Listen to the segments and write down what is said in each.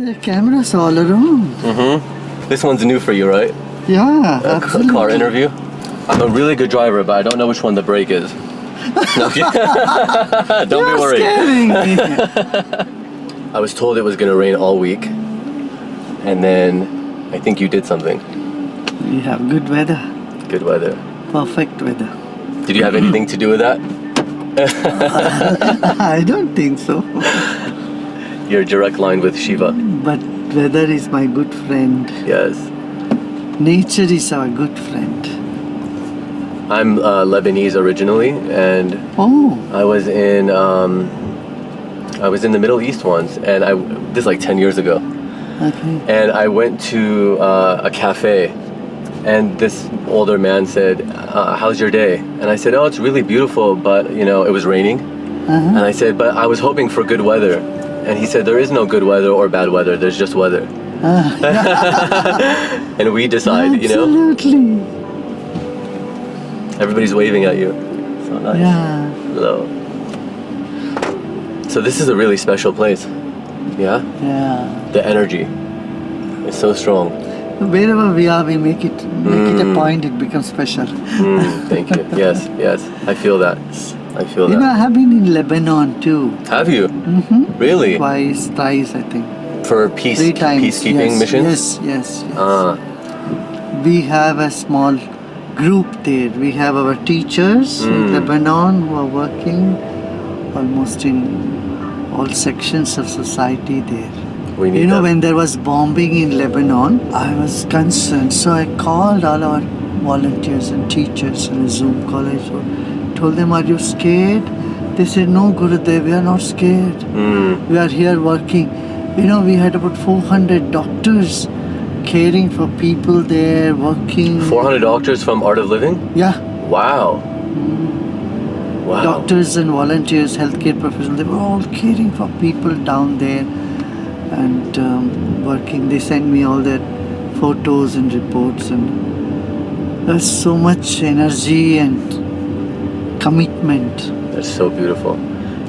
There are cameras all around. This one's new for you, right? Yeah, absolutely. Car interview. I'm a really good driver, but I don't know which one the brake is. No, don't be worried. Scaring me. I was told it was going to rain all week, and then I think you did something. We have good weather. Good weather. Perfect weather. Did you have anything to do with that? I don't think so. Your direct line with Shiva. But weather is my good friend. Yes. Nature is our good friend. I'm Lebanese originally, and Oh, I was in the Middle East once, and this is like 10 years ago. okay. And I went to a cafe, and this older man said, how's your day? And I said, oh, it's really beautiful, but it was raining. And I said, but I was hoping for good weather. And he said, there is no good weather or bad weather, there's just weather. And we decide, Absolutely. Everybody's waving at you. So nice. Yeah. Hello. So this is a really special place. Yeah? Yeah. The energy is so strong. Wherever we are, we make it a point, it becomes special. Thank you. Yes. I feel that. I have been in Lebanon too. Have you? Really? Thrice, I think. For 3 times. peacekeeping missions? Yes. We have a small group there. We have our teachers in Lebanon who are working almost in all sections of society there. We need that. When there was bombing in Lebanon, I was concerned. So I called all our volunteers and teachers in a Zoom call. I told them, are you scared? They said, no, Gurudev, we are not scared. We are here working. We had about 400 doctors caring for people there, working. 400 doctors from Art of Living? Yeah. Wow. Wow. Doctors and volunteers, healthcare professionals, they were all caring for people down there and working. They sent me all their photos and reports, and there's so much energy and commitment. That's so beautiful.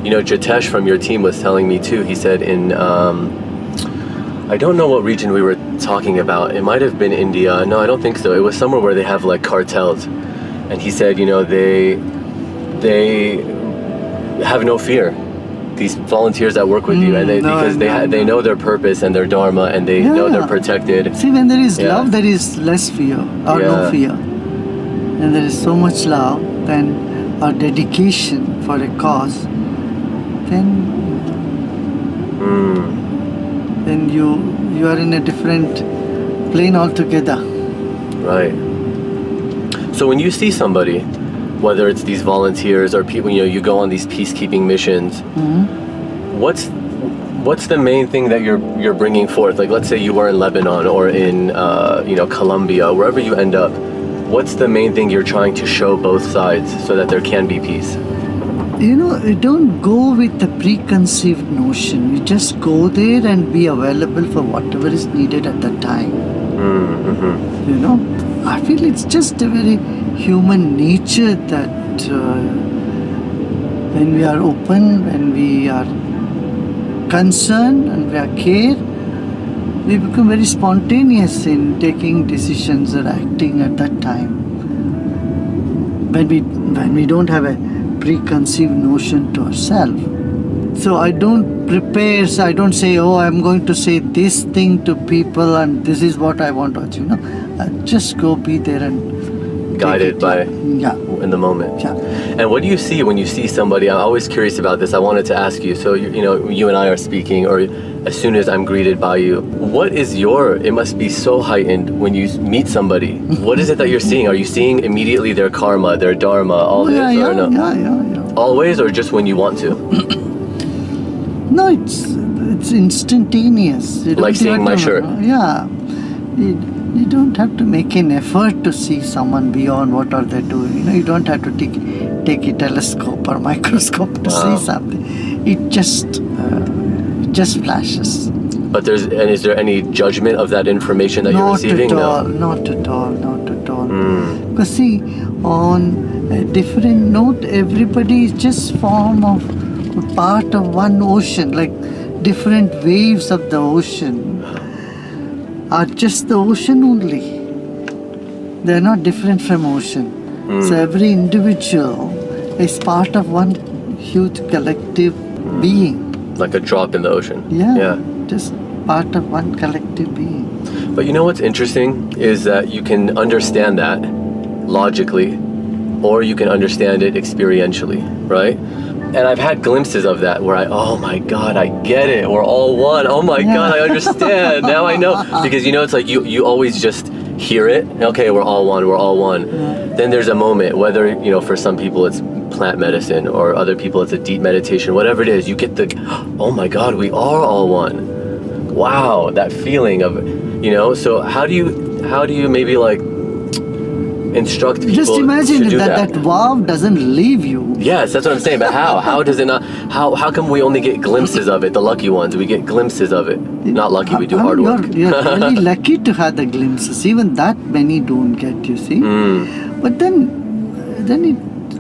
Jitesh from your team was telling me too. He said in, I don't know what region we were talking about. It might have been India. No, I don't think so. It was somewhere where they have like cartels. And he said, they have no fear. These volunteers that work with you, and they know their purpose and their dharma, and they know they're protected. See, when there is love, there is less fear or no fear. And there is so much love, then our dedication for a cause, then you are in a different plane altogether. Right. So when you see somebody, whether it's these volunteers or people, you go on these peacekeeping missions, what's the main thing that you're bringing forth? Like, let's say you are in Lebanon or in Colombia, wherever you end up. What's the main thing you're trying to show both sides so that there can be peace? We don't go with the preconceived notion. We just go there and be available for whatever is needed at the time. I feel it's just a very human nature that when we are open, when we are concerned and we are care, we become very spontaneous in taking decisions or acting at that time. When we don't have a preconceived notion to ourselves. So I don't prepare, so I don't say, I'm going to say this thing to people and this is what I want to achieve. I just go be there and guided by in the moment. Yeah. And what do you see when you see somebody? I'm always curious about this. I wanted to ask you. So you and I are speaking, or as soon as I'm greeted by you, what is it must be so heightened when you meet somebody. What is it that you're seeing? Are you seeing immediately their karma, their dharma, all this, or no? Yeah. Always, or just when you want to? No, it's instantaneous. Like seeing my shirt. Yeah. You don't have to make an effort to see someone beyond what are they doing. You don't have to take a telescope or microscope to see something. It just flashes. But is there any judgment of that information that you're receiving? Not at all. Because see, on a different note, everybody is just part of one ocean. Like different waves of the ocean are just the ocean only. They're not different from ocean. So every individual is part of one huge collective being. Like a drop in the ocean. Yeah. Just part of one collective being. But you know what's interesting is that you can understand that logically, or you can understand it experientially, right? And I've had glimpses of that where oh my God, I get it. We're all one. Oh my God, I understand. Now I know. Because it's like you always just hear it. Okay, we're all one. We're all one. Then there's a moment, whether, for some people it's plant medicine or other people it's a deep meditation, whatever it is, you get the, oh my God, we are all one. Wow, that feeling of, so how do you maybe like instruct people just imagine to do that wow doesn't leave you. Yes, that's what I'm saying. But how does it not? How come we only get glimpses of it? The lucky ones, we get glimpses of it. Not lucky, we do hard work. You're really lucky to have the glimpses. Even that many don't get, you see. But then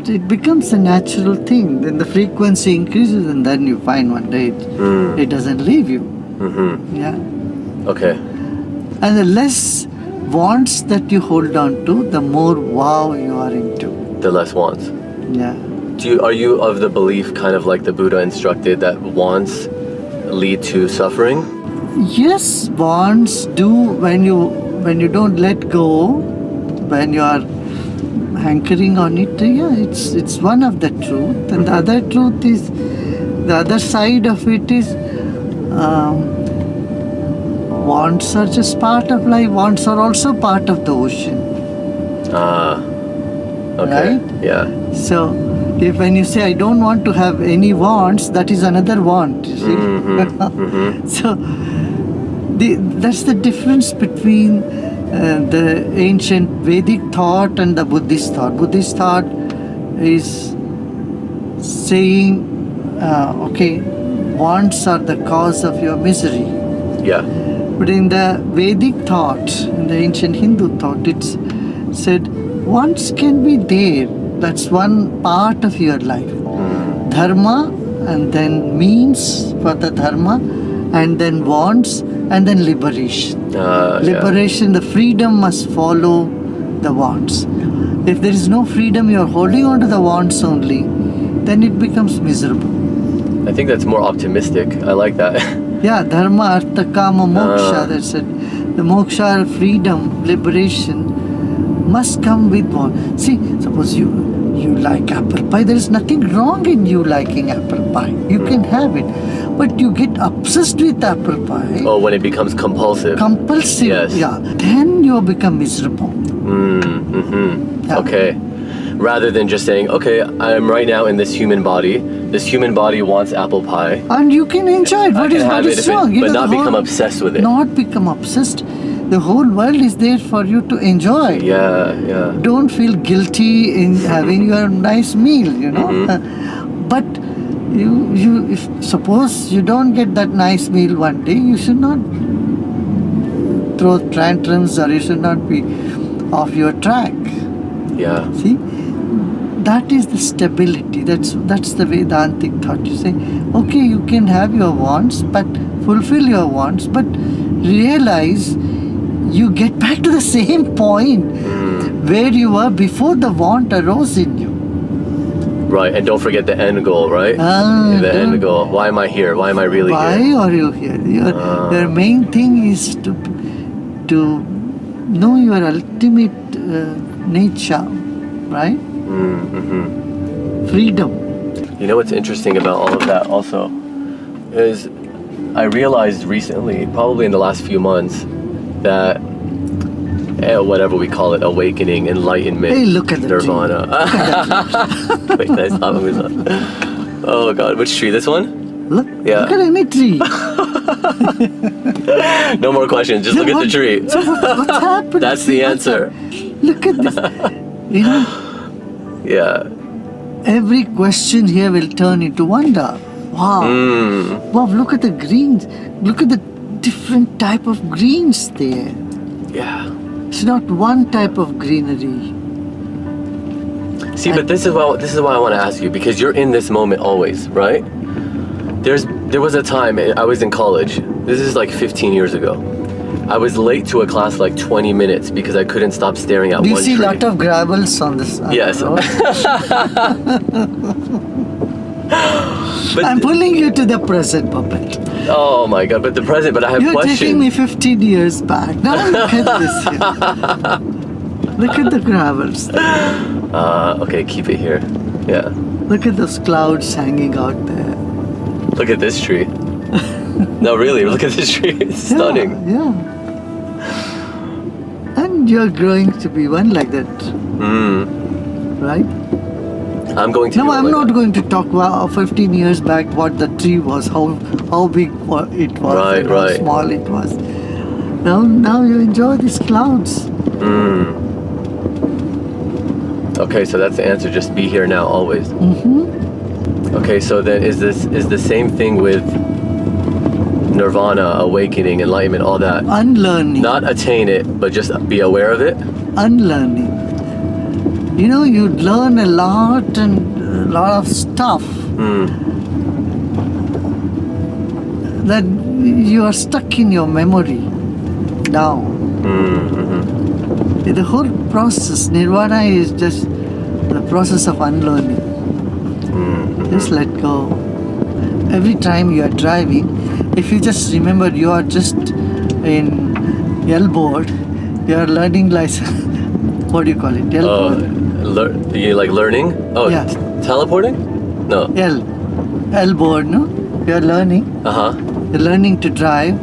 it becomes a natural thing. Then the frequency increases, and then you find one day it doesn't leave you. Yeah. Okay. And the less wants that you hold on to, the more wow you are into. The less wants. Yeah. Are you of the belief, kind of like the Buddha instructed, that wants lead to suffering? Yes, wants do when you don't let go, when you are hankering on it. Yeah, it's one of the truth, and the other truth is, the other side of it is. Wants are just part of life. Wants are also part of the ocean. Okay. Right? Yeah. So, when you say I don't want to have any wants, that is another want. You see? So, that's the difference between the ancient Vedic thought and the Buddhist thought. Buddhist thought is saying, wants are the cause of your misery. Yeah. But in the Vedic thought, in the ancient Hindu thought, it's said wants can be there. That's one part of your life. Dharma, and then means for the dharma, and then wants, and then liberation. Liberation, the freedom must follow the wants. If there is no freedom, you are holding on to the wants only, then it becomes miserable. I think that's more optimistic. I like that. Yeah, dharma, artha, kama, moksha, that's it. The moksha, freedom, liberation must come with one. See, suppose you like apple pie, there is nothing wrong in you liking apple pie. You can have it. But you get obsessed with apple pie. Oh, when it becomes compulsive. Compulsive, yes. Yeah. Then you become miserable. Yeah. Okay. Rather than just saying, okay, I'm right now in this human body. This human body wants apple pie. And you can enjoy it. What is wrong? But not become obsessed with it. Not become obsessed. The whole world is there for you to enjoy. Yeah. Don't feel guilty in having your nice meal, But if suppose you don't get that nice meal one day, you should not throw tantrums, or you should not be off your track. Yeah. See? That is the stability. That's the Vedantic thought. You say, okay, you can have your wants, but fulfill your wants, but realize you get back to the same point where you were before the want arose in you. Right, and don't forget the end goal, right? The end goal. Why am I here? Why am I really here? Why are you here? Your main thing is to know your ultimate nature, right? Freedom. You know what's interesting about all of that also is I realized recently, probably in the last few months, that whatever we call it, awakening, enlightenment, hey, look at the nirvana. Wait, can I stop? Oh God, which tree? This one? Look at any tree. No more questions, just look at the tree. What's happened? That's the answer. Look at this. Yeah. Every question here will turn into wonder. Wow. Wow, look at the greens. Look at the different type of greens there. Yeah. It's not one type of greenery. See, but this is why I want to ask you, because you're in this moment always, right? There's there was a time I was in college. This is like 15 years ago. I was late to a class like 20 minutes because I couldn't stop staring at Do you one see a tree. lot of gravels on this? Yes. road? But I'm pulling you to the present, puppet. oh my god! But the present. But I have You're questions. taking me 15 years back. Now look at this here. Look at the gravels. Okay, keep it here. Yeah. Look at those clouds hanging out there. Look at this tree. No, really, look at this tree. It's stunning. Yeah. And you're growing to be one like that, right? I'm going to. No, do it I'm like not that. going to talk about 15 years back what the tree was, how big it was, Right, and right. how small it was. Now you enjoy these clouds. Okay, so that's the answer. Just be here now, always. Okay, so then is the same thing with nirvana, awakening, enlightenment, all that? Unlearning. Not attain it, but just be aware of it. Unlearning. You know, you learn a lot and a lot of stuff that you are stuck in your memory now. The whole process, nirvana is just the process of unlearning. Just let go. Every time you are driving, if you just remember you are just in L-board, you are learning license. What do you call it? L-board? You like learning? Oh, Yeah. Teleporting? No. L-board, no? You are learning. You're learning to drive.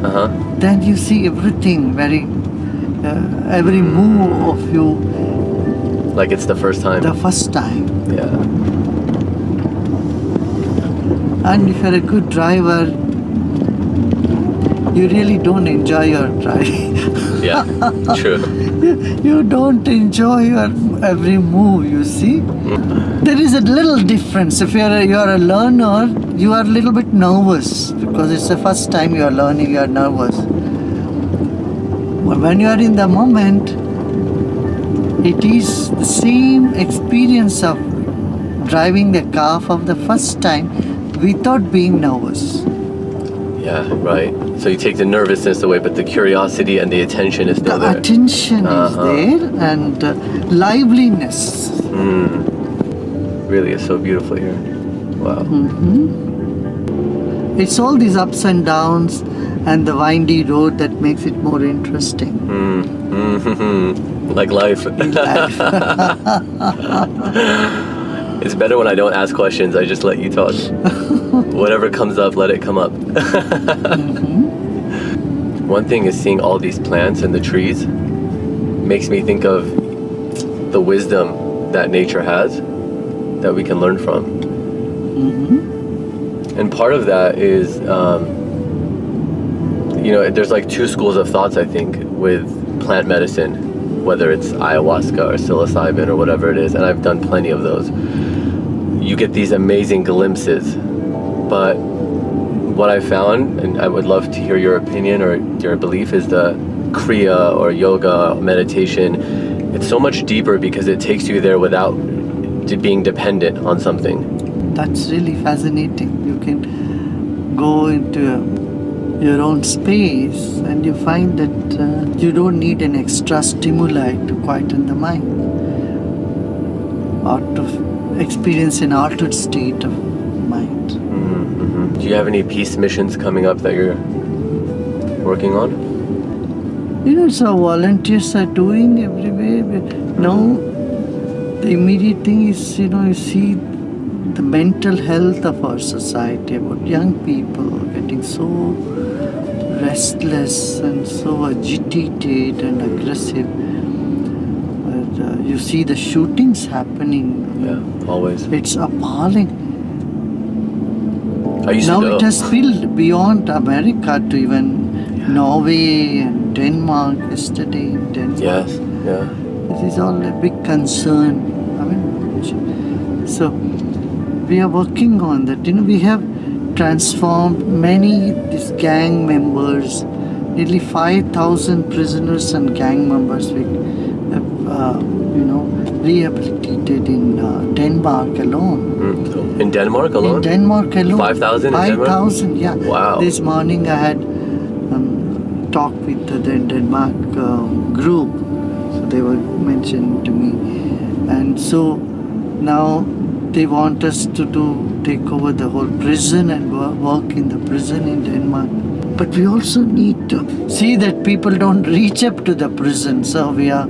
Then you see everything every move of you Like it's the first time. the first time. Yeah. And if you're a good driver, you really don't enjoy your drive. Yeah. True. You don't enjoy your every move, you see. There is a little difference. If you're a learner, you are a little bit nervous because it's the first time you are learning, you are nervous. But when you are in the moment, it is the same experience of driving the car for the first time without being nervous. Yeah, right. So you take the nervousness away, but the curiosity and the attention is still The there. attention is there and liveliness. Really is so beautiful here. Wow. It's all these ups and downs and the windy road that makes it more interesting. Like life. It's better when I don't ask questions. I just let you talk. Whatever comes up, let it come up. One thing is seeing all these plants and the trees makes me think of the wisdom that nature has that we can learn from. And part of that is, there's like two schools of thoughts, I think, with plant medicine, whether it's ayahuasca or psilocybin or whatever it is, and I've done plenty of those. You get these amazing glimpses, but what I found, and I would love to hear your opinion or your belief, is the Kriya or yoga, meditation. It's so much deeper because it takes you there without being dependent on something. That's really fascinating. You can go into your own space and you find that you don't need an extra stimuli to quieten the mind or to experience an altered state of mind. Do you have any peace missions coming up that you're working on? So volunteers are doing everywhere. But now the immediate thing is, you see the mental health of our society, about young people getting so restless and so agitated and aggressive. You see the shootings happening. Yeah, always. It's appalling. I used Now to know. it has spilled beyond America to even Norway and Denmark yesterday in Denmark. Yes, yeah. This is all a big concern. So we are working on that. We have transformed many these gang members, nearly 5,000 prisoners and gang members we have rehabilitated in Denmark alone. So in Denmark alone? In Denmark alone. 5,000 in Denmark? 5,000, yeah. Wow. This morning I had talked with the Denmark group. So they were mentioned to me. And so now they want us to take over the whole prison and work in the prison in Denmark. But we also need to see that people don't reach up to the prison. So we are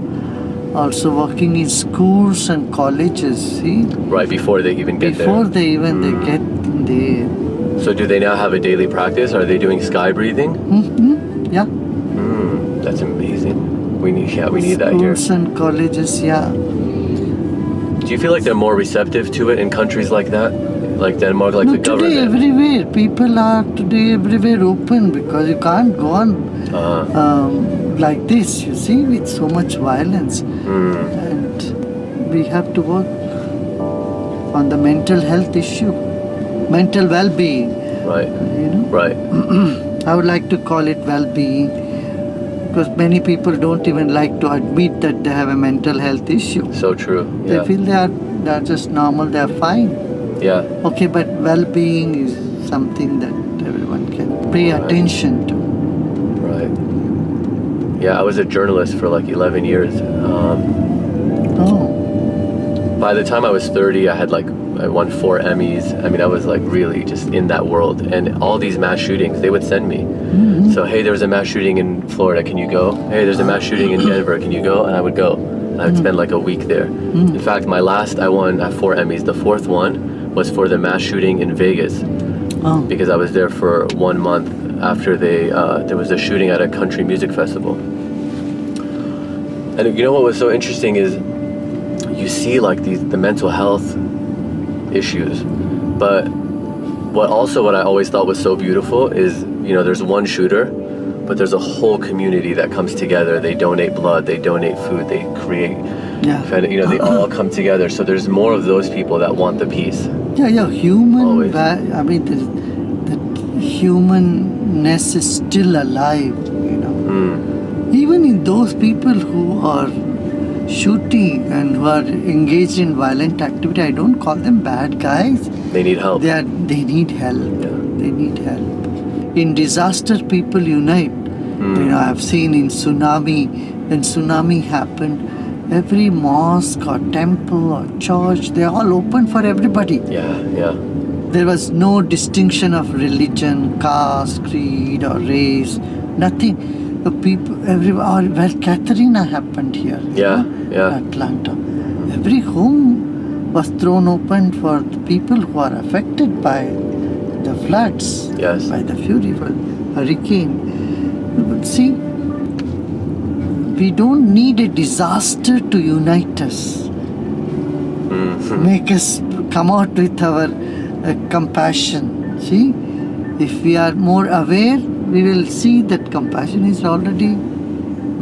also working in schools and colleges, see? Right, before they even get Before there. they get there. So do they now have a daily practice? Are they doing sky breathing? Yeah. That's amazing. We need that here. Schools and colleges, yeah. Do you feel like they're more receptive to it in countries like that? Like Denmark, like No, the government? today everywhere. People are today everywhere open because you can't go on like this, you see, with so much violence. And we have to work on the mental health issue, mental well-being. Right. Right. I would like to call it well-being because many people don't even like to admit that they have a mental health issue. So true. They Yeah. feel they are just normal, they are fine. Yeah. Okay, but well-being is something that everyone can pay attention to. Right. Yeah, I was a journalist for like 11 years. By the time I was 30, I won 4 Emmys. I mean, I was like really just in that world. And all these mass shootings, they would send me. So, hey, there was a mass shooting in Florida. Can you go? Hey, there's a mass shooting in Denver. Can you go? And I would go. And I would spend like a week there. In fact, I won 4 Emmys. The 4th one was for the mass shooting in Vegas. Because I was there for 1 month after there was a shooting at a country music festival. And you know what was so interesting is you see like the mental health issues, but what I always thought was so beautiful is, there's one shooter, but there's a whole community that comes together. They donate blood, they donate food, they create, they all come together. So there's more of those people that want the peace. Yeah, Always. I mean, the humanness is still alive, Even in those people who are shooting and who are engaged in violent activity, I don't call them bad guys. They need help. They need help. Yeah. They need help. In disaster, people unite. I've seen in tsunami, when tsunami happened, every mosque or temple or church, they all open for everybody. Yeah. There was no distinction of religion, caste, creed or race, nothing. The people, Katrina happened here. Yeah. Atlanta. Every home was thrown open for the people who are affected by the floods, Yes. by the fury, hurricane. But see, we don't need a disaster to unite us. Make us come out with our compassion. See, if we are more aware, we will see that compassion is already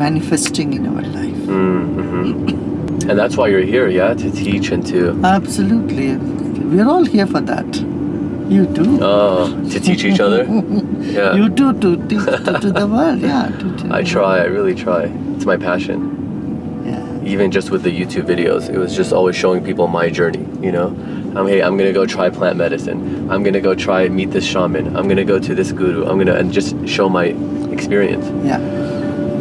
manifesting in our life. And that's why you're here, to teach and to... Absolutely. We're all here for that. You too. To teach each other? Yeah. You too, to teach to the world. Yeah. I really try. It's my passion. Yeah. Even just with the YouTube videos, it was just always showing people my journey, Hey, I'm gonna go try plant medicine. I'm gonna go meet this shaman. I'm gonna go to this guru. and just show my experience. Yeah.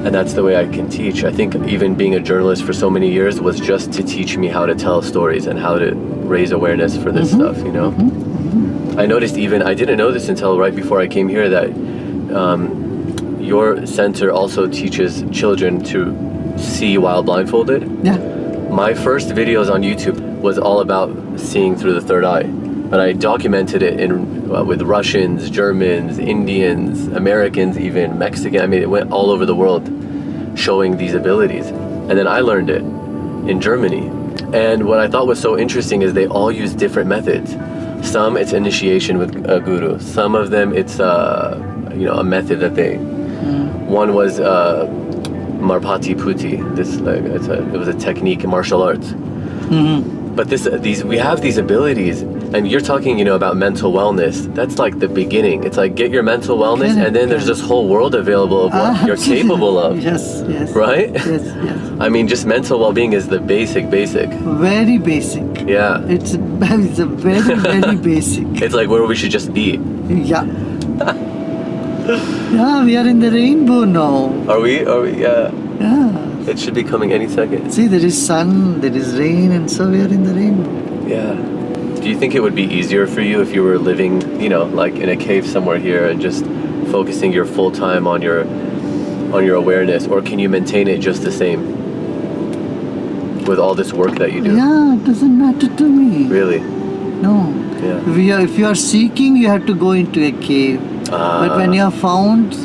And that's the way I can teach. I think even being a journalist for so many years was just to teach me how to tell stories and how to raise awareness for this stuff, I noticed I didn't know this until right before I came here, that your center also teaches children to see while blindfolded. Yeah. My first videos on YouTube was all about seeing through the third eye. But I documented it with Russians, Germans, Indians, Americans, even Mexican. I mean, it went all over the world showing these abilities. And then I learned it in Germany. And what I thought was so interesting is they all use different methods. Some it's initiation with a guru. Some of them it's a method that they. One was Marpati Putti. It was a technique in martial arts. But we have these abilities, And you're talking, about mental wellness. That's like the beginning. It's like get your mental wellness, Correct, and then there's this correct. whole world available of what you're Absolutely. capable of. Yes, yes. Right? Yes, yes. I mean, just mental well-being is the basic. Very basic. Yeah. It's a very, very basic. It's like where we should just be. Yeah. Yeah, we are in the rainbow now. Are we? Yeah. Yeah. It should be coming any second. See, there is sun, there is rain, and so we are in the rainbow. Yeah. Do you think it would be easier for you if you were living, like in a cave somewhere here and just focusing your full time on your awareness, or can you maintain it just the same with all this work that you do? Yeah, it doesn't matter to me. Really? No. Yeah. If you are seeking, you have to go into a cave. But when you are found,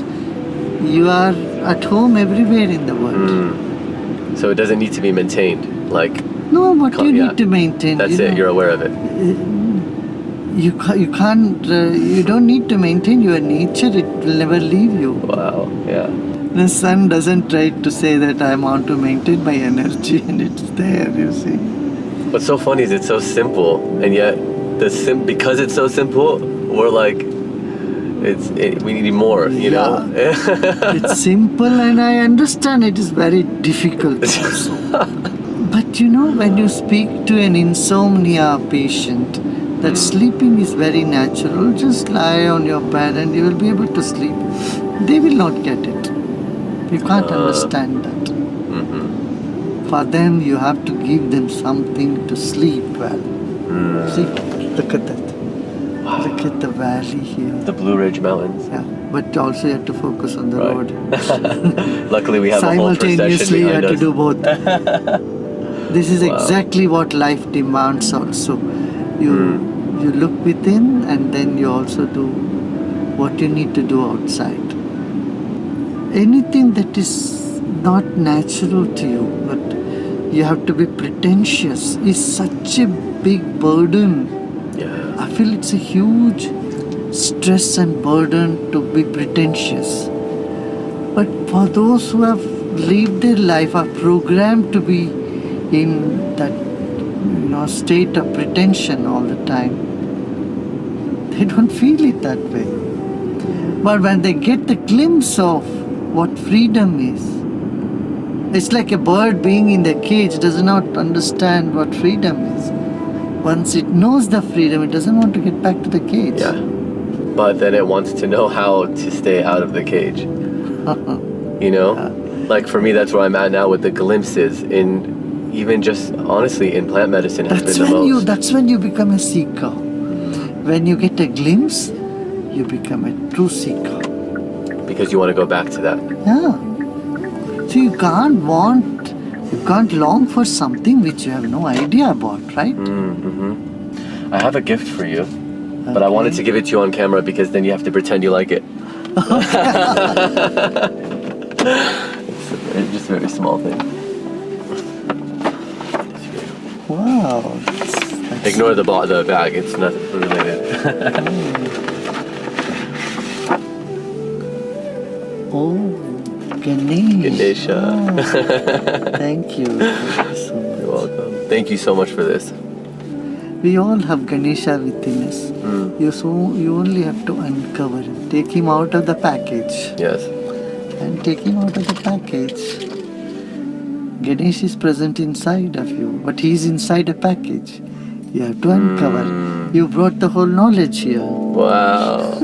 you are at home everywhere in the world. So it doesn't need to be maintained. Like, No, what you yeah. need to maintain. That's it. You're aware of it. You can't. You don't need to maintain your nature. It will never leave you. Wow. Yeah. The sun doesn't try to say that I want to maintain my energy, and it's there. You see. What's so funny is it's so simple, and yet because it's so simple, we're like, we need more. You know. It's simple, and I understand it is very difficult also. But when you speak to an insomnia patient, that sleeping is very natural. Just lie on your bed and you will be able to sleep. They will not get it. You can't understand that. For them, you have to give them something to sleep well. See, look at that. Look at the valley here. The Blue Ridge Mountains. Yeah, but also you have to focus on the road. Luckily, we have a whole procession Simultaneously, you behind have us. to do both. This is exactly what life demands also. You look within, and then you also do what you need to do outside. Anything that is not natural to you, but you have to be pretentious, is such a big burden. Yeah. I feel it's a huge stress and burden to be pretentious. But for those who have lived their life, are programmed to be in that state of pretension all the time, they don't feel it that way. But when they get the glimpse of what freedom is, it's like a bird being in the cage does not understand what freedom is. Once it knows the freedom, it doesn't want to get back to the cage. Yeah. But then it wants to know how to stay out of the cage. Like for me, that's where I'm at now with the glimpses in, even just honestly in plant medicine has been the most. That's when you become a seeker. When you get a glimpse, you become a true seeker. Because you want to go back to that. Yeah. So you can't long for something which you have no idea about, right? I have a gift for you, but I wanted to give it to you on camera because then you have to pretend you like it. It's just a very small thing. Wow. Ignore the bag, it's not related. Oh, Ganesh. Ganesha. Oh, thank you. Thank you so much. You're welcome. Thank you so much for this. We all have Ganesha within us. You only have to uncover him. Take him out of the package. Yes. And take him out of the package. Ganesh is present inside of you, but he is inside a package. You have to uncover. You brought the whole knowledge here. Wow.